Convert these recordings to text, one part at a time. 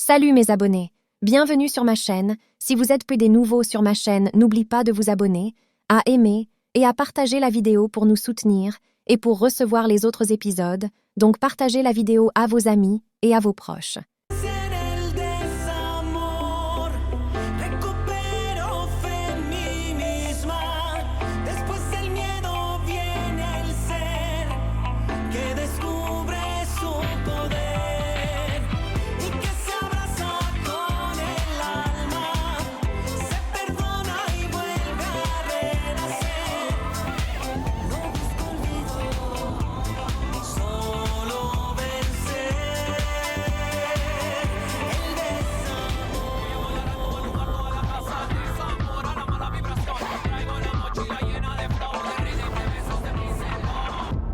Salut mes abonnés, bienvenue sur ma chaîne. Si vous êtes peu des nouveaux sur ma chaîne, n'oublie pas de vous abonner, à aimer et à partager la vidéo pour nous soutenir et pour recevoir les autres épisodes. Donc partagez la vidéo à vos amis et à vos proches. En el desamor recupero fe en mí misma. Después del miedo viene el ser que descubre su poder y que se abraza con el alma, se perdona y vuelve a renacer. No busco olvido, solo vencer.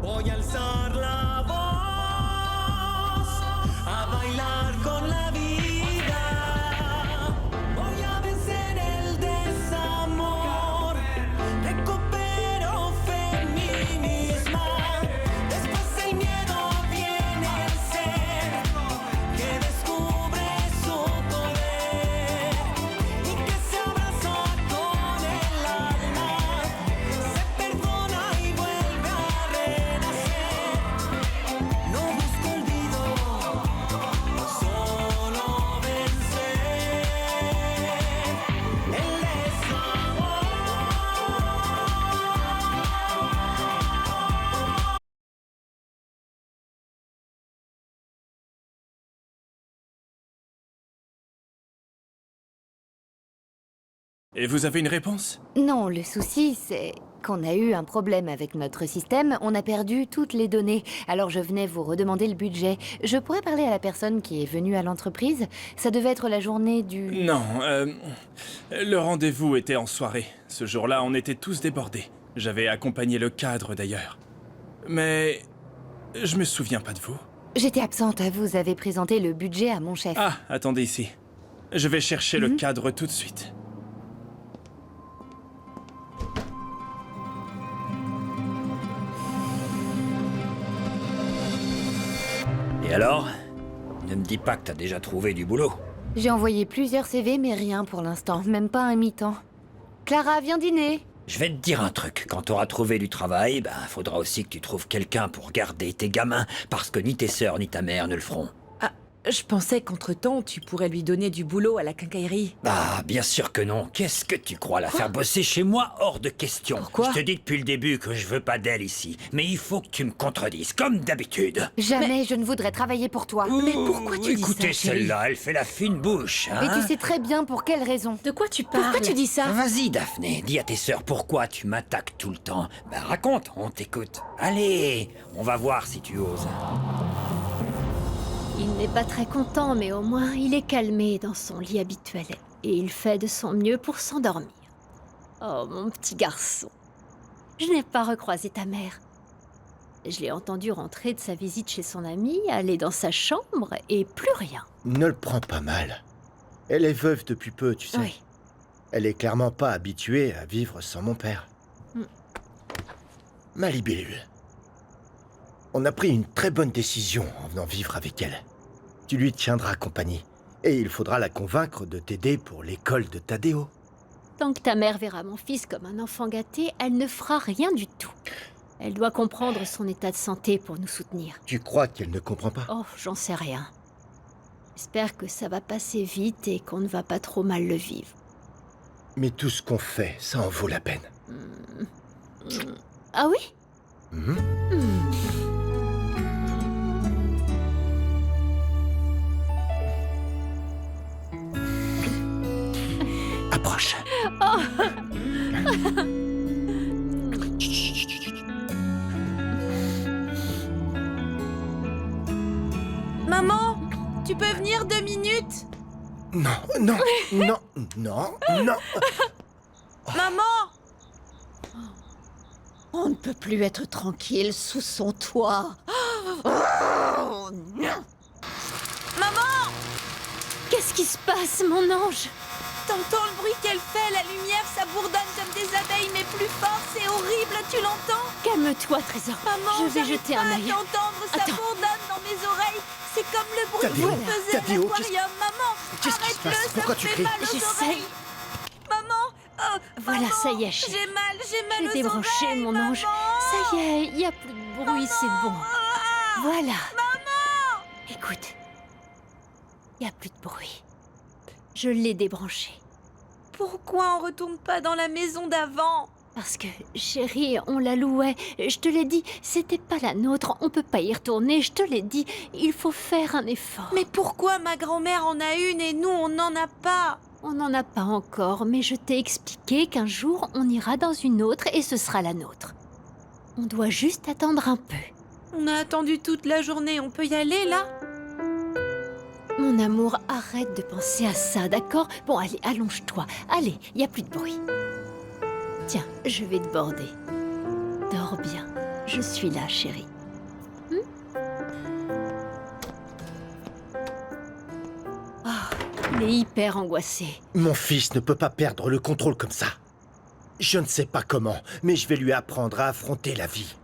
Voy a alzar la voz, a bailar con la vida. Voy a vencer el desamor, recupero fe en mí misma. Después del miedo viene el ser que descubre su poder y que se abraza con el alma, se perdona y vuelve a renacer. No busco olvido, solo vencer el desamor. Et vous avez une réponse? Non, le souci, c'est qu'on a eu un problème avec notre système. On a perdu toutes les données. Alors je venais vous redemander le budget. Je pourrais parler à la personne qui est venue à l'entreprise? Ça devait être la journée du... Non, le rendez-vous était en soirée. Ce jour-là, on était tous débordés. J'avais accompagné le cadre d'ailleurs. Mais je me souviens pas de vous. J'étais absente. Vous avez présenté le budget à mon chef. Ah, attendez ici. Je vais chercher le cadre tout de suite. Et alors? Ne me dis pas que t'as déjà trouvé du boulot. J'ai envoyé plusieurs CV, mais rien pour l'instant. Même pas un mi-temps. Clara, viens dîner. Je vais te dire un truc. Quand t'auras trouvé du travail, faudra aussi que tu trouves quelqu'un pour garder tes gamins, parce que ni tes sœurs ni ta mère ne le feront. Je pensais qu'entre-temps, tu pourrais lui donner du boulot à la quincaillerie. Ah, bien sûr que non. Qu'est-ce que tu crois? La faire bosser chez moi? Hors de question. Pourquoi? Je te dis depuis le début que je veux pas d'elle ici. Mais il faut que tu me contredises, comme d'habitude. Jamais je ne voudrais travailler pour toi. Mais pourquoi tu dis ça, Écoutez, chérie? celle-là, elle fait la fine bouche, hein? Et tu sais très bien pour quelle raison. De quoi tu parles? Pourquoi tu dis ça? Vas-y, Daphné, dis à tes sœurs pourquoi tu m'attaques tout le temps. Raconte, on t'écoute. Allez, on va voir si tu oses. Il n'est pas très content, mais au moins il est calmé dans son lit habituel. Et il fait de son mieux pour s'endormir. Oh, mon petit garçon. Je n'ai pas recroisé ta mère. Je l'ai entendu rentrer de sa visite chez son ami, aller dans sa chambre, et plus rien. Ne le prends pas mal. Elle est veuve depuis peu, tu sais. Oui. Elle est clairement pas habituée à vivre sans mon père. Ma libellule. On a pris une très bonne décision en venant vivre avec elle. Tu lui tiendras compagnie. Et il faudra la convaincre de t'aider pour l'école de Tadeo. Tant que ta mère verra mon fils comme un enfant gâté, elle ne fera rien du tout. Elle doit comprendre son état de santé pour nous soutenir. Tu crois qu'elle ne comprend pas? Oh, j'en sais rien. J'espère que ça va passer vite et qu'on ne va pas trop mal le vivre. Mais tout ce qu'on fait, ça en vaut la peine. Ah oui? Mhm. Approche. Maman, tu peux venir 2 minutes? Non, non, non, non, non. Maman! On ne peut plus être tranquille sous son toit. Maman! Qu'est-ce qui se passe, mon ange? T'entends le bruit qu'elle fait? La lumière, ça bourdonne comme des abeilles, mais plus fort, c'est horrible, tu l'entends? Calme-toi, Trésor. Maman, je vais jeter un œil. j'arrive pas à t'entendre, ça Attends. bourdonne dans mes oreilles. C'est comme le bruit Tadéo, que faisait Tadéo, l'aquarium. Maman, Qu'est-ce qui se arrête-le, passe? ça Pourquoi me tu fait cries? mal aux J'essaye. oreilles. Maman, Voilà, maman, ça y est, chérie. j'ai mal J'ai aux débranché, oreilles, mon ange. maman. Ça y est, il n'y a plus de bruit, c'est bon. Ah, Voilà. Écoute, il n'y a plus de bruit. Je l'ai débranché. pourquoi on retourne pas dans la maison d'avant? Parce que, chérie, on la louait. Je te l'ai dit, c'était pas la nôtre. On peut pas y retourner. Je te l'ai dit, il faut faire un effort. Mais pourquoi ma grand-mère en a une et nous on n'en a pas? On n'en a pas encore, mais je t'ai expliqué qu'un jour, on ira dans une autre et ce sera la nôtre. On doit juste attendre un peu. On a attendu toute la journée, on peut y aller là? Mon amour, arrête de penser à ça, d'accord? Bon, allez, allonge-toi. Allez, il n'y a plus de bruit. Tiens, je vais te border. Dors bien. Je suis là, chérie. Il est hyper angoissé. Mon fils ne peut pas perdre le contrôle comme ça. Je ne sais pas comment, mais je vais lui apprendre à affronter la vie.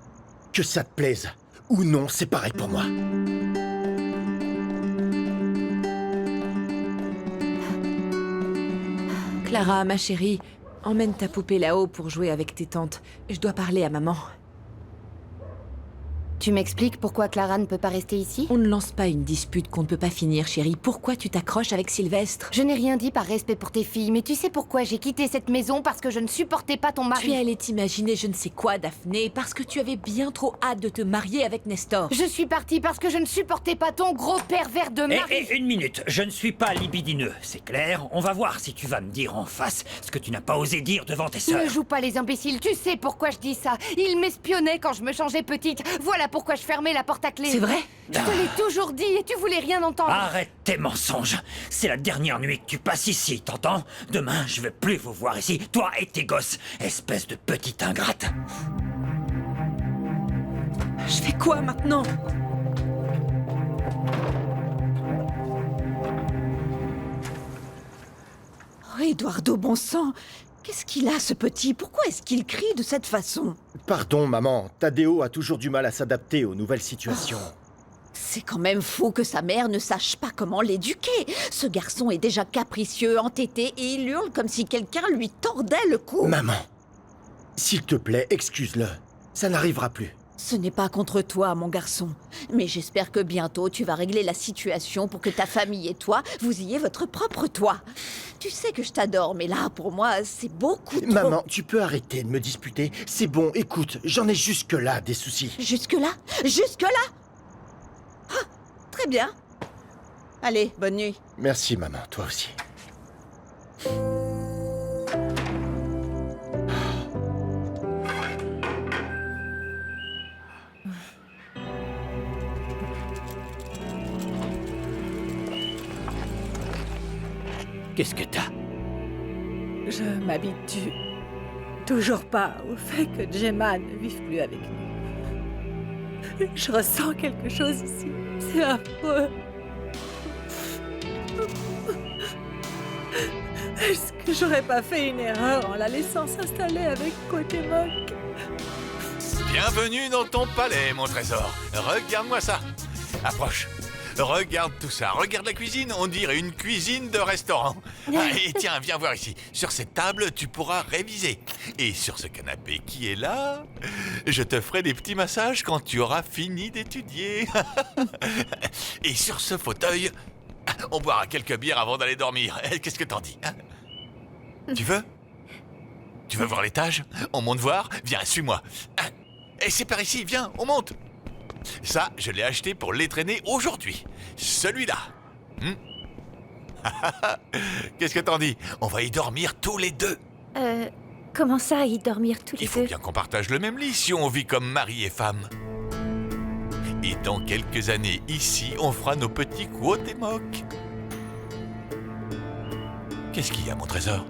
Que ça te plaise ou non, c'est pareil pour moi. Clara, ma chérie, emmène ta poupée là-haut pour jouer avec tes tantes. Je dois parler à maman. Tu m'expliques pourquoi Clara ne peut pas rester ici? On ne lance pas une dispute qu'on ne peut pas finir, chérie. Pourquoi tu t'accroches avec Sylvestre? Je n'ai rien dit par respect pour tes filles, mais tu sais pourquoi j'ai quitté cette maison? Parce que je ne supportais pas ton mari. Tu es allée t'imaginer je ne sais quoi, Daphné, parce que tu avais bien trop hâte de te marier avec Nestor. Je suis partie parce que je ne supportais pas ton gros pervers de mari. Et une minute, je ne suis pas libidineux, c'est clair. On va voir si tu vas me dire en face ce que tu n'as pas osé dire devant tes sœurs. Ne joue pas les imbéciles, tu sais pourquoi je dis ça. Il m'espionnait quand je me changeais petite. Voilà pourquoi je fermais la porte à clé. C'est vrai? Je te l'ai toujours dit et tu voulais rien entendre. Arrête tes mensonges. C'est la dernière nuit que tu passes ici, t'entends? Demain, je veux plus vous voir ici, toi et tes gosses, espèce de petite ingrate. Je fais quoi maintenant? Oh, Eduardo, bon sang! Qu'est-ce qu'il a, ce petit? Pourquoi est-ce qu'il crie de cette façon? Pardon, maman. Tadéo a toujours du mal à s'adapter aux nouvelles situations. C'est quand même fou que sa mère ne sache pas comment l'éduquer. Ce garçon est déjà capricieux, entêté, et il hurle comme si quelqu'un lui tordait le cou. Maman, s'il te plaît, excuse-le. Ça n'arrivera plus. Ce n'est pas contre toi, mon garçon. Mais j'espère que bientôt tu vas régler la situation pour que ta famille et toi, vous ayez votre propre toit. Tu sais que je t'adore, mais là, pour moi, c'est beaucoup trop. Maman, tu peux arrêter de me disputer. C'est bon, écoute, j'en ai jusque-là des soucis. Jusque-là? Jusque-là? Ah, très bien. Allez, bonne nuit. Merci, maman, toi aussi. Qu'est-ce que t'as? Je m'habitue toujours pas au fait que Gemma ne vive plus avec nous. Je ressens quelque chose ici. C'est affreux. Est-ce que j'aurais pas fait une erreur en la laissant s'installer avec Cuauhtémoc? Bienvenue dans ton palais, mon trésor. Regarde-moi ça. Approche. Regarde tout ça. Regarde la cuisine. On dirait une cuisine de restaurant. Ah, et tiens, viens voir ici. Sur cette table, tu pourras réviser. Et sur ce canapé qui est là, je te ferai des petits massages quand tu auras fini d'étudier. Et sur ce fauteuil, on boira quelques bières avant d'aller dormir. Qu'est-ce que t'en dis, hein? Tu veux? Tu veux voir l'étage? On monte voir? Viens, suis-moi. Et c'est par ici, viens, on monte. Ça, je l'ai acheté pour l'étraîner aujourd'hui. Celui-là. Qu'est-ce que t'en dis? On va y dormir tous les deux. Comment ça, y dormir tous les deux? Il faut bien qu'on partage le même lit si on vit comme mari et femme. Et dans quelques années, ici, on fera nos petits Cuauhtémoc. Qu'est-ce qu'il y a, mon trésor?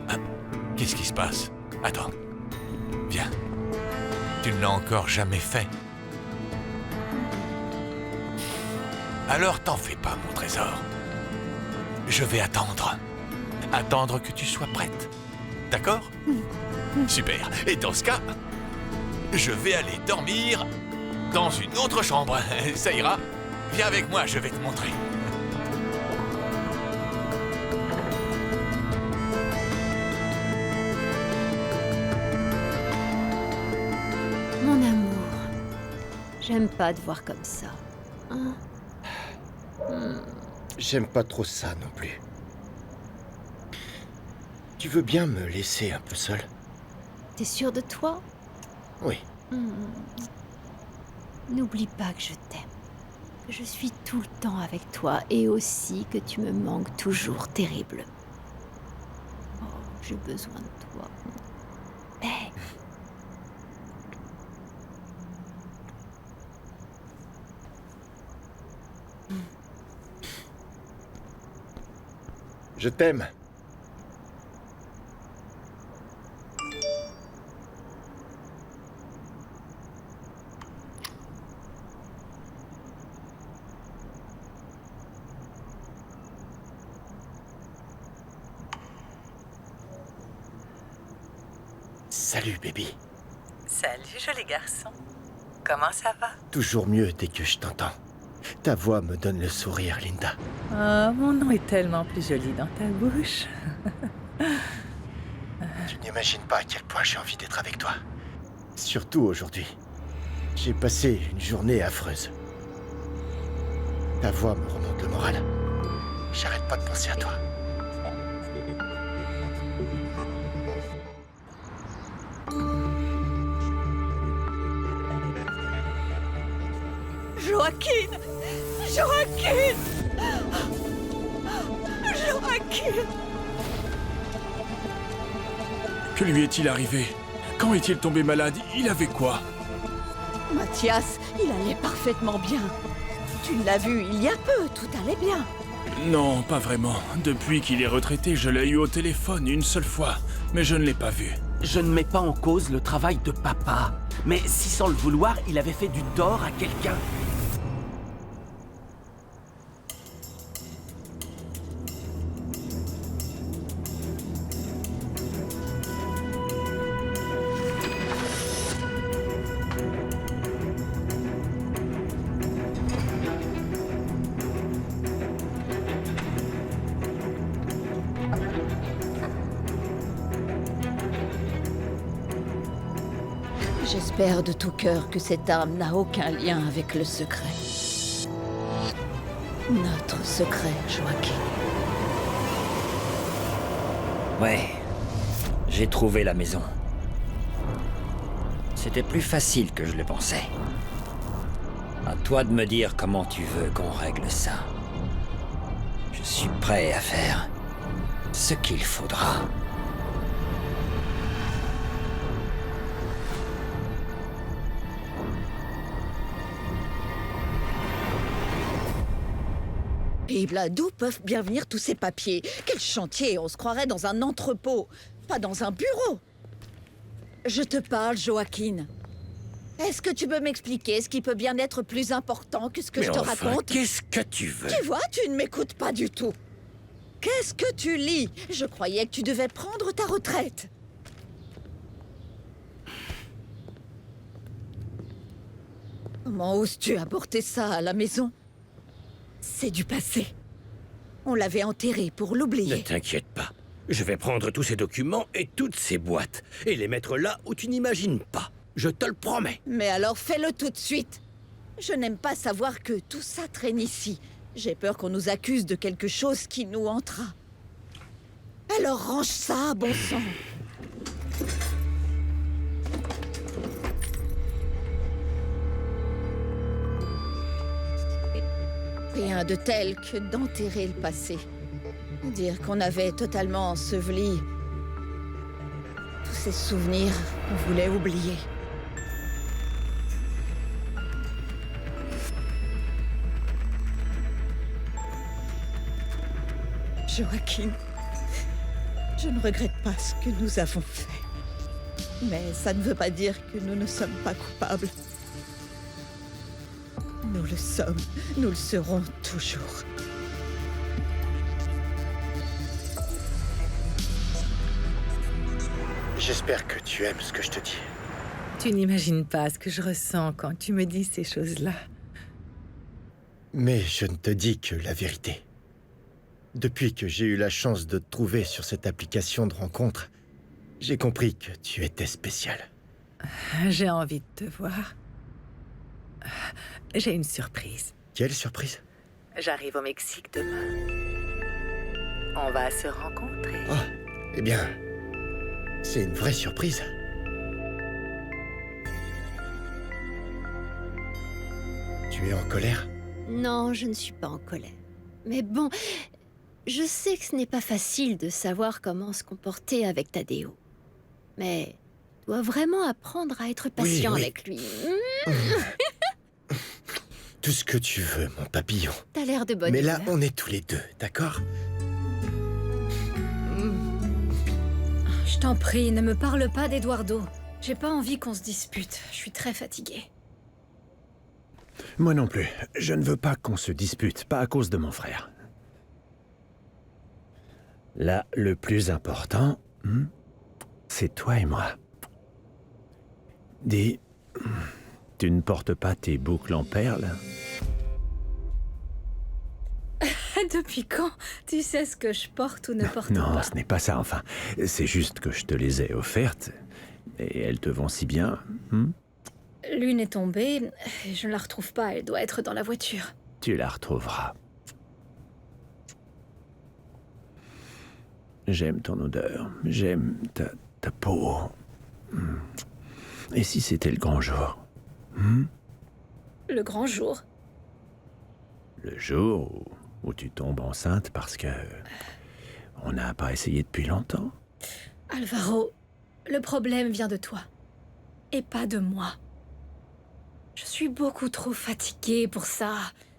Hein? Qu'est-ce qui se passe? Attends. Viens. Tu ne l'as encore jamais fait. Alors t'en fais pas, mon trésor. Je vais attendre. Attendre que tu sois prête. D'accord? Super. Et dans ce cas, je vais aller dormir dans une autre chambre. Ça ira? Viens avec moi, je vais te montrer. Mon amour, j'aime pas te voir comme ça. Hein? J'aime pas trop ça non plus. Tu veux bien me laisser un peu seul? T'es sûr de toi? Oui. N'oublie pas que je t'aime. Que je suis tout le temps avec toi et aussi que tu me manques toujours terriblement. Oh, j'ai besoin de toi. Hey. Je t'aime. Salut, baby. Salut, joli garçon. Comment ça va? Toujours mieux dès que je t'entends. Ta voix me donne le sourire, Linda. Oh, mon nom est tellement plus joli dans ta bouche. Tu n'imagines pas à quel point j'ai envie d'être avec toi. Surtout aujourd'hui. J'ai passé une journée affreuse. Ta voix me remonte le moral. J'arrête pas de penser à toi. Joaquin! Joaquin! Joaquin! Que lui est-il arrivé? Quand est-il tombé malade? Il avait quoi? Mathias, il allait parfaitement bien. Tu l'as vu il y a peu, tout allait bien. Non, pas vraiment. Depuis qu'il est retraité, je l'ai eu au téléphone une seule fois, mais je ne l'ai pas vu. Je ne mets pas en cause le travail de papa. Mais si sans le vouloir, il avait fait du tort à quelqu'un... J'espère de tout cœur que cette arme n'a aucun lien avec le secret. Notre secret, Joaquin. Ouais, j'ai trouvé la maison. C'était plus facile que je le pensais. À toi de me dire comment tu veux qu'on règle ça. Je suis prêt à faire ce qu'il faudra. Et là, d'où peuvent bien venir tous ces papiers? Quel chantier? On se croirait dans un entrepôt, pas dans un bureau. Je te parle, Joaquin. Est-ce que tu peux m'expliquer ce qui peut bien être plus important que ce que je te raconte? Qu'est-ce que tu veux? Tu vois, tu ne m'écoutes pas du tout. Qu'est-ce que tu lis? Je croyais que tu devais prendre ta retraite. Comment oses-tu apporter ça à la maison? C'est du passé. On l'avait enterré pour l'oublier. Ne t'inquiète pas. Je vais prendre tous ces documents et toutes ces boîtes et les mettre là où tu n'imagines pas. Je te le promets. Mais alors fais-le tout de suite. Je n'aime pas savoir que tout ça traîne ici. J'ai peur qu'on nous accuse de quelque chose qui nous hantera. Alors range ça, bon sang. Rien de tel que d'enterrer le passé. Dire qu'on avait totalement enseveli tous ces souvenirs qu'on voulait oublier. Joaquin, je ne regrette pas ce que nous avons fait. Mais ça ne veut pas dire que nous ne sommes pas coupables. Nous le sommes, nous le serons toujours. J'espère que tu aimes ce que je te dis. Tu n'imagines pas ce que je ressens quand tu me dis ces choses-là. Mais je ne te dis que la vérité. Depuis que j'ai eu la chance de te trouver sur cette application de rencontre, j'ai compris que tu étais spécial. J'ai envie de te voir. J'ai une surprise. Quelle surprise? J'arrive au Mexique demain. On va se rencontrer. Oh, eh bien, c'est une vraie surprise. Tu es en colère? Non, je ne suis pas en colère. Mais bon, je sais que ce n'est pas facile de savoir comment se comporter avec Tadeo. Mais tu dois vraiment apprendre à être patient oui. avec lui. Tout ce que tu veux, mon papillon. T'as l'air de bonne Mais là, humeur. on est tous les deux, d'accord? Je t'en prie, ne me parle pas d'Eduardo. J'ai pas envie qu'on se dispute. Je suis très fatiguée. Moi non plus. Je ne veux pas qu'on se dispute, pas à cause de mon frère. Là, le plus important, c'est toi et moi. Dis, tu ne portes pas tes boucles en perles? Depuis quand tu sais ce que je porte ou ne porte Non, pas? ce n'est pas ça, enfin. C'est juste que je te les ai offertes, et elles te vont si bien. L'une est tombée, et je ne la retrouve pas, elle doit être dans la voiture. Tu la retrouveras. J'aime ton odeur, j'aime ta peau. Et si c'était le grand jour? Le grand jour. Le jour où tu tombes enceinte parce que on n'a pas essayé depuis longtemps. Alvaro, le problème vient de toi. Et pas de moi. Je suis beaucoup trop fatiguée pour ça.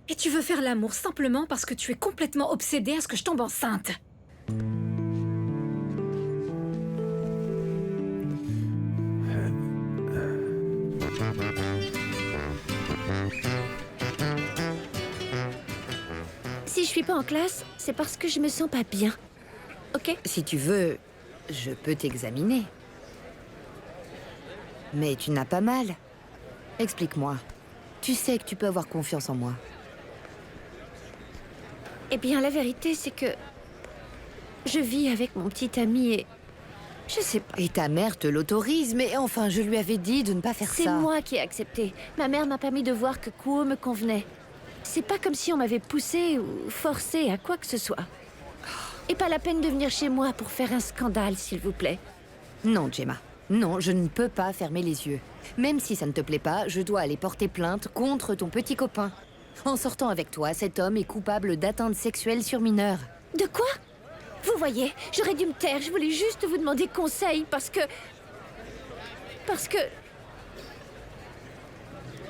Et tu veux faire l'amour simplement parce que tu es complètement obsédée à ce que je tombe enceinte. Si je suis pas en classe, c'est parce que je me sens pas bien. Ok? Si tu veux, je peux t'examiner. Mais tu n'as pas mal. Explique-moi. Tu sais que tu peux avoir confiance en moi. Eh bien, la vérité, c'est que je vis avec mon petit ami et je sais pas. Et ta mère te l'autorise, mais enfin, je lui avais dit de ne pas faire ça. C'est moi qui ai accepté. Ma mère m'a permis de voir que Kuo me convenait. C'est pas comme si on m'avait poussé ou forcé à quoi que ce soit. Et pas la peine de venir chez moi pour faire un scandale, s'il vous plaît. Non, Gemma. Non, je ne peux pas fermer les yeux. Même si ça ne te plaît pas, je dois aller porter plainte contre ton petit copain. En sortant avec toi, cet homme est coupable d'atteinte sexuelle sur mineur. De quoi? Vous voyez, j'aurais dû me taire. Je voulais juste vous demander conseil parce que...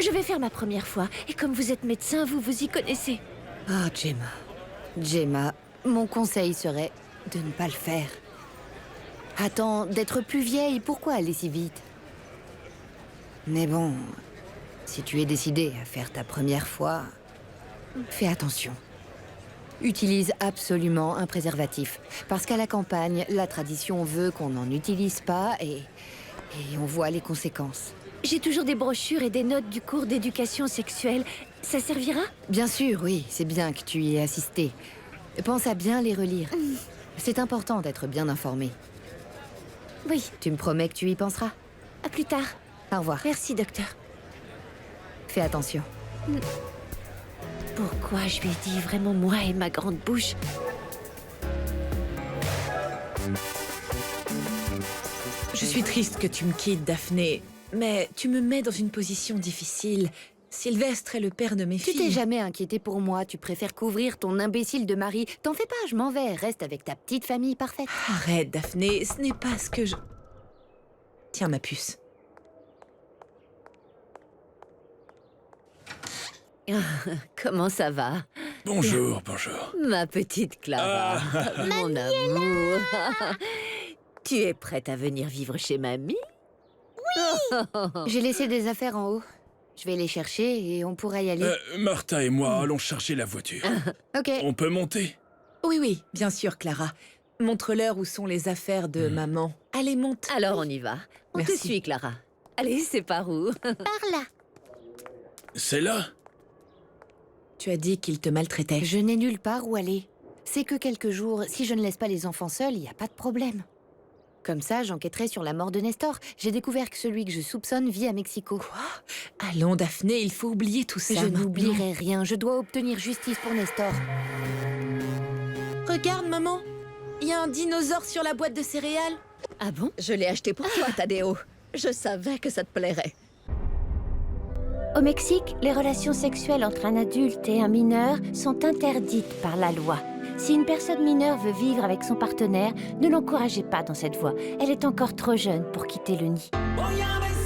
Je vais faire ma première fois. Et comme vous êtes médecin, vous vous y connaissez. Ah, Gemma. Gemma, mon conseil serait de ne pas le faire. Attends, d'être plus vieille, pourquoi aller si vite? Mais bon, si tu es décidée à faire ta première fois, fais attention. Utilise absolument un préservatif. Parce qu'à la campagne, la tradition veut qu'on n'en utilise pas et on voit les conséquences. J'ai toujours des brochures et des notes du cours d'éducation sexuelle. Ça servira? Bien sûr, oui, c'est bien que tu y aies assisté. Pense à bien les relire. C'est important d'être bien informé. Oui. Tu me promets que tu y penseras? À plus tard. Au revoir. Merci, docteur. Fais attention. Pourquoi je lui ai dit vraiment moi et ma grande bouche? Je suis triste que tu me quittes, Daphné, mais tu me mets dans une position difficile. Sylvestre est le père de mes filles. Tu t'es jamais inquiété pour moi, tu préfères couvrir ton imbécile de mari. T'en fais pas, je m'en vais, reste avec ta petite famille parfaite. Arrête, Daphné, ce n'est pas ce que je... Tiens, ma puce. Comment ça va? Bonjour, bonjour. Ma petite Clara, mon amour. Tu es prête à venir vivre chez mamie? Oui. J'ai laissé des affaires en haut. Je vais les chercher et on pourra y aller. Martha et moi allons chercher la voiture. Ok. On peut monter? Oui, oui, bien sûr, Clara. Montre-leur où sont les affaires de maman. Allez, monte. Alors on y va. On te Merci. suit, Clara. Allez, c'est par où? Par là. C'est là? Tu as dit qu'il te maltraitait. Je n'ai nulle part où aller. C'est que quelques jours. Si je ne laisse pas les enfants seuls, il n'y a pas de problème. Comme ça, j'enquêterai sur la mort de Nestor. J'ai découvert que celui que je soupçonne vit à Mexico. Quoi? Allons, Daphné, il faut oublier tout ça. Je maintenant. n'oublierai rien. Je dois obtenir justice pour Nestor. Regarde, maman. Il y a un dinosaure sur la boîte de céréales. Ah bon? Je l'ai acheté pour toi, Tadeo. Je savais que ça te plairait. Au Mexique, les relations sexuelles entre un adulte et un mineur sont interdites par la loi. Si une personne mineure veut vivre avec son partenaire, ne l'encouragez pas dans cette voie. Elle est encore trop jeune pour quitter le nid. Voy a vencer.